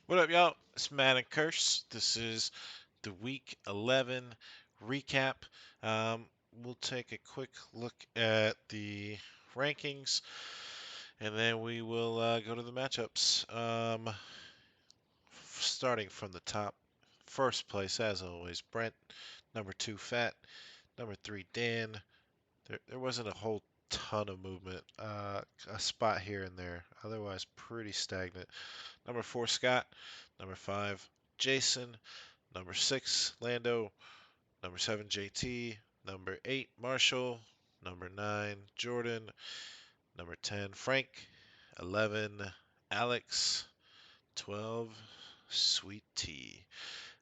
What up, y'all? It's Madden Curse. This is the Week 11 recap. Um, we'll take a quick look at the rankings, and then we will go to the matchups. Starting from the top, first place, as always, Brent. Number 2, Fat. Number 3, Dan. There wasn't a whole ton of movement. A spot here and there. Otherwise, pretty stagnant. Number 4, Scott. Number 5, Jason. Number 6, Lando. Number 7, JT. Number 8, Marshall. Number 9, Jordan. Number 10, Frank. 11, Alex. 12, Sweet Tea.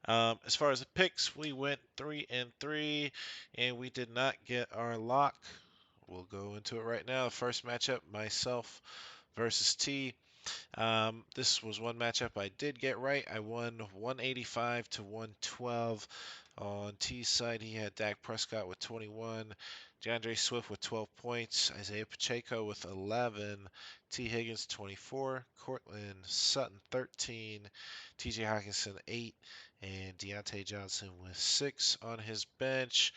As far as the picks, we went 3-3, and we did not get our lock. We'll go into it right now. First matchup, myself versus T. This was one matchup I did get right. I won 185 to 112. On T's side, he had Dak Prescott with 21, DeAndre Swift with 12 points, Isaiah Pacheco with 11, T. Higgins 24, Cortland Sutton 13, TJ Hawkinson 8, and Deontay Johnson with 6 on his bench.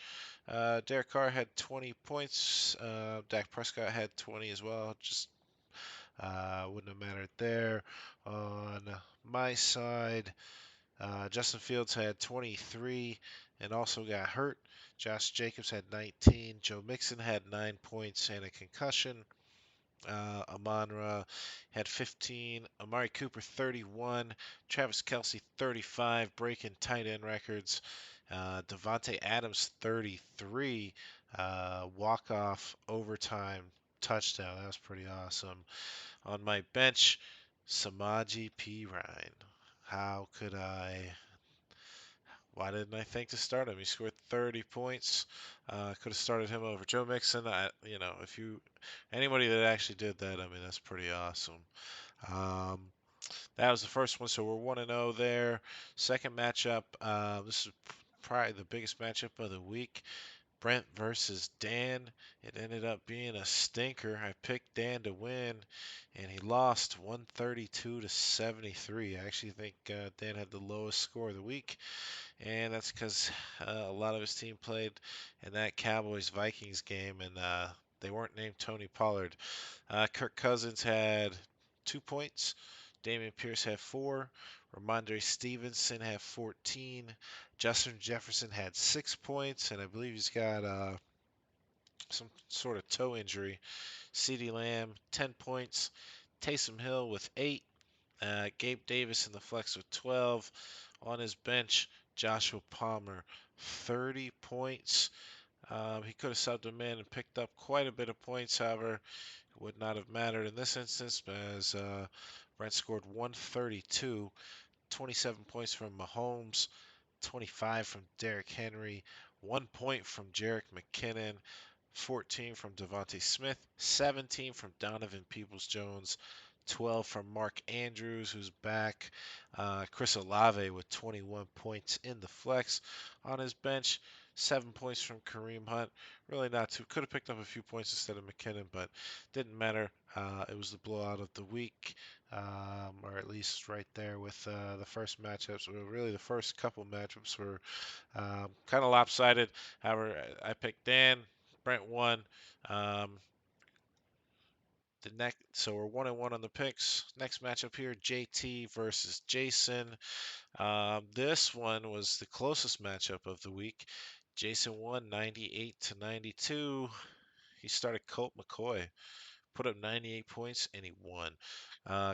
Derek Carr had 20 points. Dak Prescott had 20 as well. Just wouldn't have mattered there. On my side, Justin Fields had 23 and also got hurt. Josh Jacobs had 19. Joe Mixon had 9 points and a concussion. Amon-Ra had 15. Amari Cooper 31. Travis Kelce 35, breaking tight end records. Devontae Adams 33. Walk-off overtime touchdown. That was pretty awesome. On my bench, Samaji P. Ryan. How could I? Why didn't I think to start him? He scored 30 points. Could have started him over Joe Mixon. If anybody that actually did that, I mean, that's pretty awesome. Um, that was the first one, so we're 1-0 there. Second matchup. This is probably the biggest matchup of the week. Brent versus Dan. It ended up being a stinker. I picked Dan to win, and he lost 132 to 73. I actually think Dan had the lowest score of the week, and that's because a lot of his team played in that Cowboys Vikings game, and they weren't named Tony Pollard. Kirk Cousins had 2 points. Damian Pierce had 4. Ramondre Stevenson had 14. Justin Jefferson had 6 points, and I believe he's got some sort of toe injury. CeeDee Lamb, 10 points. Taysom Hill with 8. Gabe Davis in the flex with 12. On his bench, Joshua Palmer, 30 points. He could have subbed him in and picked up quite a bit of points. However, it would not have mattered in this instance as Brent scored 132, 27 points from Mahomes, 25 from Derrick Henry, 1 point from Jerick McKinnon, 14 from Devontae Smith, 17 from Donovan Peoples-Jones, 12 from Mark Andrews, who's back. Chris Olave with 21 points in the flex. On his bench, 7 points from Kareem Hunt. Really not too. Could have picked up a few points instead of McKinnon, but didn't matter. It was the blowout of the week, or at least right there with the first matchups. Well, really, the first couple matchups were kind of lopsided. However, I picked Dan. Brent won. Um, so we're 1-1 on the picks. Next matchup here, JT versus Jason. This one was the closest matchup of the week. Jason won 98 to 92. He started Colt McCoy, put up 98 points, and he won.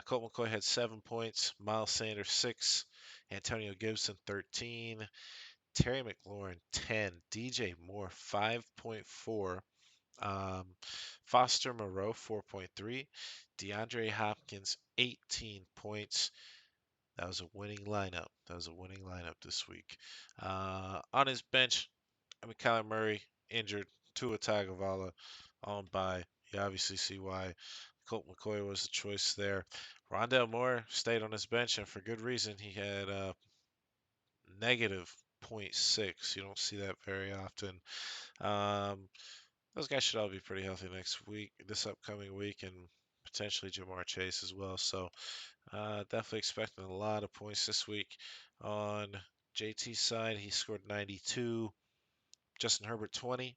Colt McCoy had 7 points, Miles Sanders 6, Antonio Gibson 13, Terry McLaurin 10, DJ Moore 5.4, um, Foster Moreau 4.3, DeAndre Hopkins 18 points. That was a winning lineup. That was a winning lineup this week. On his bench, I mean, Kyler Murray injured, Tua Tagovailoa on bye. You obviously see why Colt McCoy was the choice there. Rondale Moore stayed on his bench, and for good reason. He had negative zero point 0.6. You don't see that very often. Um, those guys should all be pretty healthy next week, this upcoming week, and potentially Jamar Chase as well. So Definitely expecting a lot of points this week. On JT's side, he scored 92. Justin Herbert 20.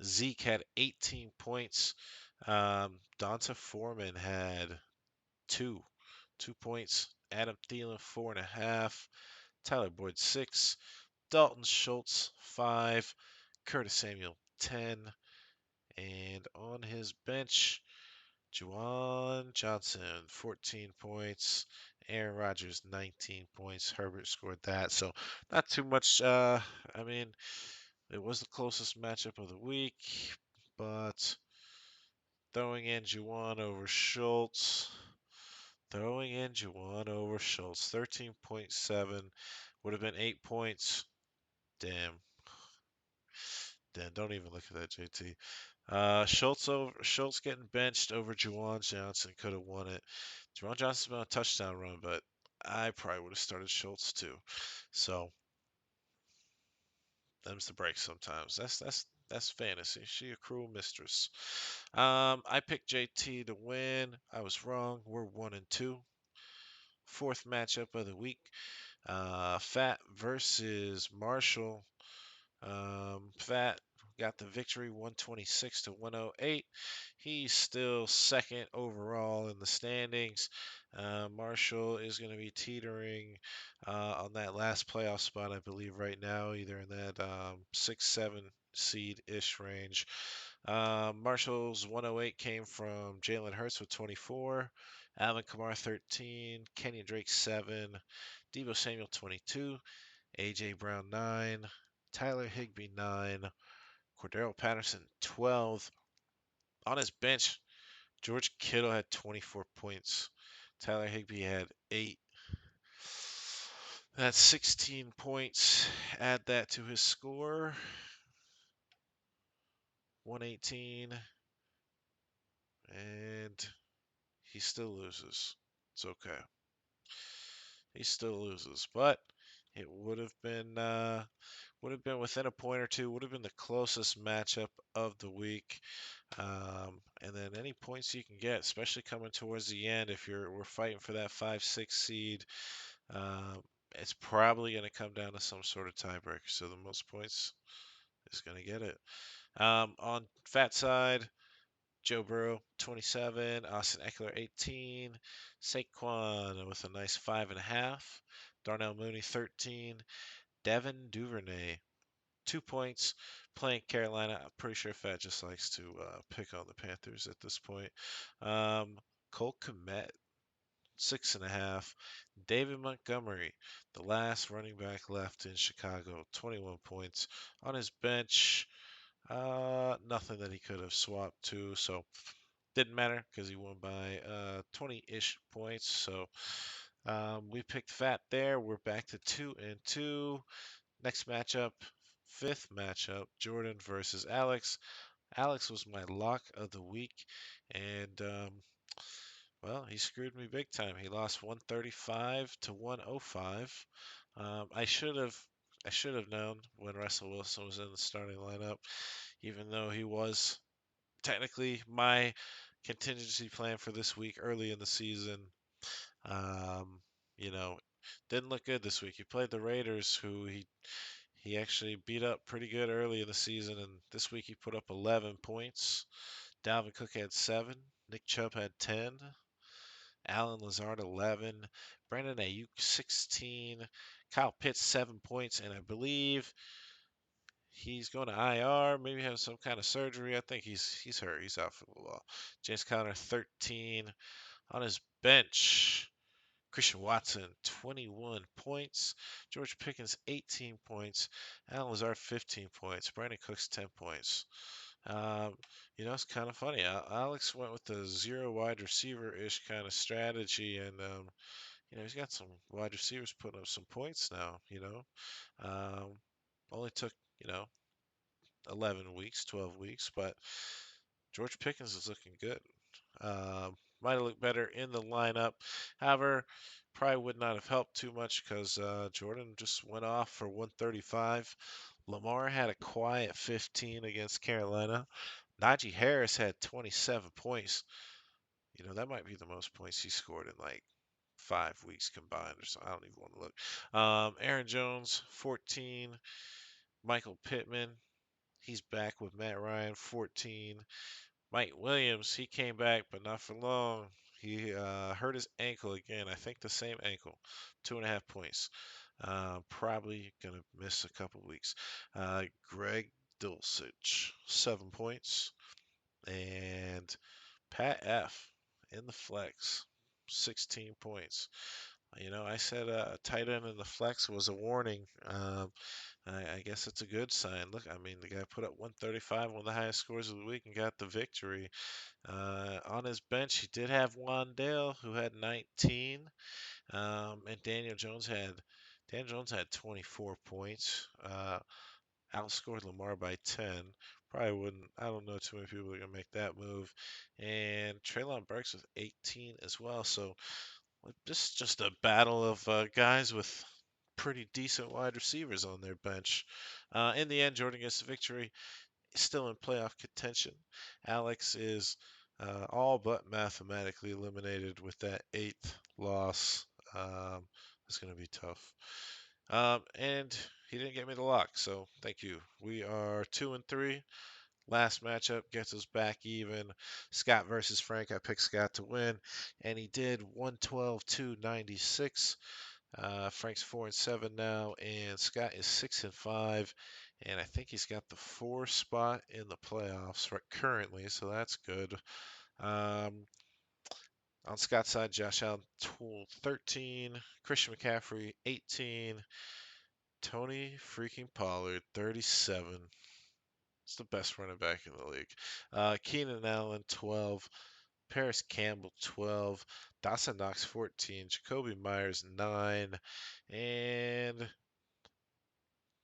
Zeke had 18 points. Donta Foreman had two, 2 points. Adam Thielen 4.5. Tyler Boyd 6. Dalton Schultz 5. Curtis Samuel 10. And on his bench, Juwan Johnson, 14 points. Aaron Rodgers, 19 points. Herbert scored that. So not too much. I mean, it was the closest matchup of the week, but throwing in Juwan over Schultz. Throwing in Juwan over Schultz. 13.7. Would have been 8 points. Damn. Damn, don't even look at that, JT. Schultz getting benched over Juwan Johnson could have won it. Juwan Johnson's been on a touchdown run, but I probably would have started Schultz too. So them's the break sometimes. That's fantasy. She a cruel mistress. I picked JT to win. I was wrong. We're 1-2. Fourth matchup of the week. Fat versus Marshall. Fat got the victory 126 to 108. He's still second overall in the standings. Marshall is going to be teetering on that last playoff spot, I believe, right now, either in that 6 7 seed ish range. Marshall's 108 came from Jalen Hurts with 24, Alvin Kamara 13, Kenyon Drake 7, Debo Samuel 22, AJ Brown 9, Tyler Higbee 9, Cordero Patterson 12. On his bench, George Kittle had 24 points. Tyler Higbee had 8. That's 16 points. Add that to his score. 118. And he still loses. It's okay. He still loses. But it would have been within a point or two, would have been the closest matchup of the week. And then any points you can get, especially coming towards the end, if we're fighting for that 5-6 seed, um, it's probably going to come down to some sort of tiebreaker. So the most points is going to get it. On fat side, Joe Burrow 27, Austin Eckler 18, Saquon with a nice 5.5, Darnell Mooney 13, Devin Duvernay 2 points. Playing Carolina, I'm pretty sure Fat just likes to pick on the Panthers at this point. Um, Cole Kmet, 6.5. David Montgomery, the last running back left in Chicago, 21 points. On his bench, nothing that he could have swapped to, so didn't matter because he won by 20-ish points. So we picked Fat there. We're back to 2-2. Next matchup, fifth matchup, Jordan versus Alex. Alex was my lock of the week, and well, he screwed me big time. He lost 135 to 105. I should have known when Russell Wilson was in the starting lineup, even though he was technically my contingency plan for this week early in the season. Um, you know, didn't look good this week. He played the Raiders, who he actually beat up pretty good early in the season, and this week he put up 11 points. Dalvin Cook had 7. Nick Chubb had 10. Alan Lazard 11. Brandon Ayuk 16. Kyle Pitts 7 points, and I believe he's going to IR, maybe have some kind of surgery. I think he's hurt. He's out for a while. James Conner 13. On his bench, Christian Watson, 21 points. George Pickens, 18 points. Alan Lazard, 15 points. Brandon Cooks, 10 points. Um, it's kind of funny. Alex went with the zero wide receiver-ish kind of strategy, and he's got some wide receivers putting up some points now. Um, only took 11 weeks, 12 weeks, but George Pickens is looking good. Might have looked better in the lineup. However, probably would not have helped too much because Jordan just went off for 135. Lamar had a quiet 15 against Carolina. Najee Harris had 27 points. That might be the most points he scored in like 5 weeks combined or something. I don't even want to look. Aaron Jones, 14. Michael Pittman, he's back with Matt Ryan, 14. Mike Williams, he came back, but not for long. He hurt his ankle again. I think the same ankle. 2.5 points. Probably going to miss a couple weeks. Greg Dulcich, 7 points. And Pat F. in the flex, 16 points. I said a tight end in the flex was a warning. I guess it's a good sign. Look, I mean, the guy put up 135, one of the highest scores of the week, and got the victory. On his bench, he did have Wandale, who had 19, and Daniel Jones had 24 points. Outscored Lamar by 10. Probably wouldn't. I don't know too many people that are gonna make that move. And Treylon Burks with 18 as well. So this is just a battle of guys with pretty decent wide receivers on their bench. In the end, Jordan gets the victory, still in playoff contention. Alex is all but mathematically eliminated with that eighth loss. It's going to be tough. And he didn't get me the lock, so thank you. We are 2-3. Last matchup gets us back even. Scott versus Frank. I picked Scott to win, and he did 112-96. Frank's 4-7 now, and Scott is 6-5, and I think he's got the 4 spot in the playoffs right currently, so that's good. Um, on Scott's side, Josh Allen 13, Christian McCaffrey 18, Tony freaking Pollard 37. It's the best running back in the league. Keenan Allen 12, Paris Campbell 12, Dawson Knox 14, Jacoby Myers 9, and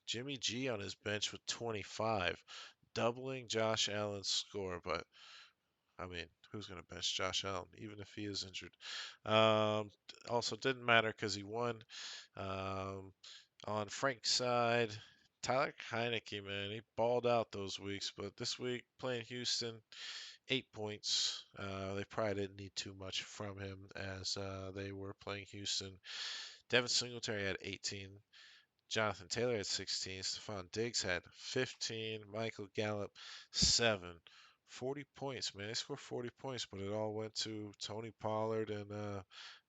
Jimmy G on his bench with 25, doubling Josh Allen's score. But I mean, who's going to bench Josh Allen, even if he is injured? Um, Also, didn't matter because he won. Um, on Frank's side, Tyler Heineke, man, he balled out those weeks, but this week playing Houston, 8 points. They probably didn't need too much from him as they were playing Houston. Devin Singletary had 18. Jonathan Taylor had 16. Stephon Diggs had 15. Michael Gallup, 7. 40 points, man. They scored 40 points, but it all went to Tony Pollard and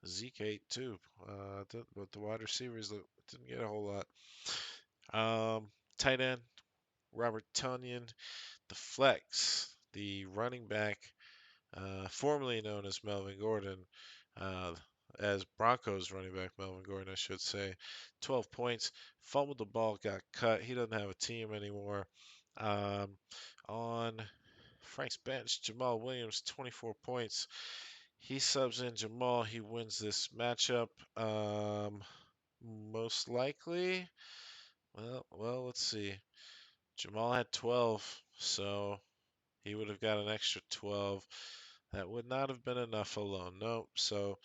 Zeke 8 too. But the wide receivers didn't get a whole lot. Tight end, Robert Tonyan. The flex, the running back, formerly known as Melvin Gordon, uh, as Broncos running back Melvin Gordon, I should say. 12 points, fumbled the ball, got cut. He doesn't have a team anymore. Um, on Frank's bench, Jamal Williams, 24 points. He subs in Jamal. He wins this matchup. Most likely. Let's see. Jamal had 12, so he would have got an extra 12. That would not have been enough alone. Nope. So it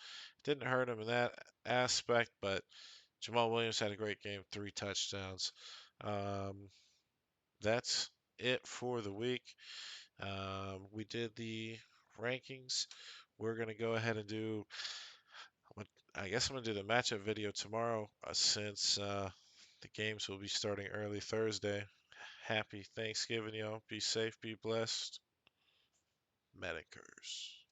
didn't hurt him in that aspect, but Jamal Williams had a great game, 3 touchdowns. Um, that's it for the week. We did the rankings. We're going to go ahead and I guess I'm going to do the matchup video tomorrow since the games will be starting early Thursday. Happy Thanksgiving, y'all. Be safe, be blessed. Medicers.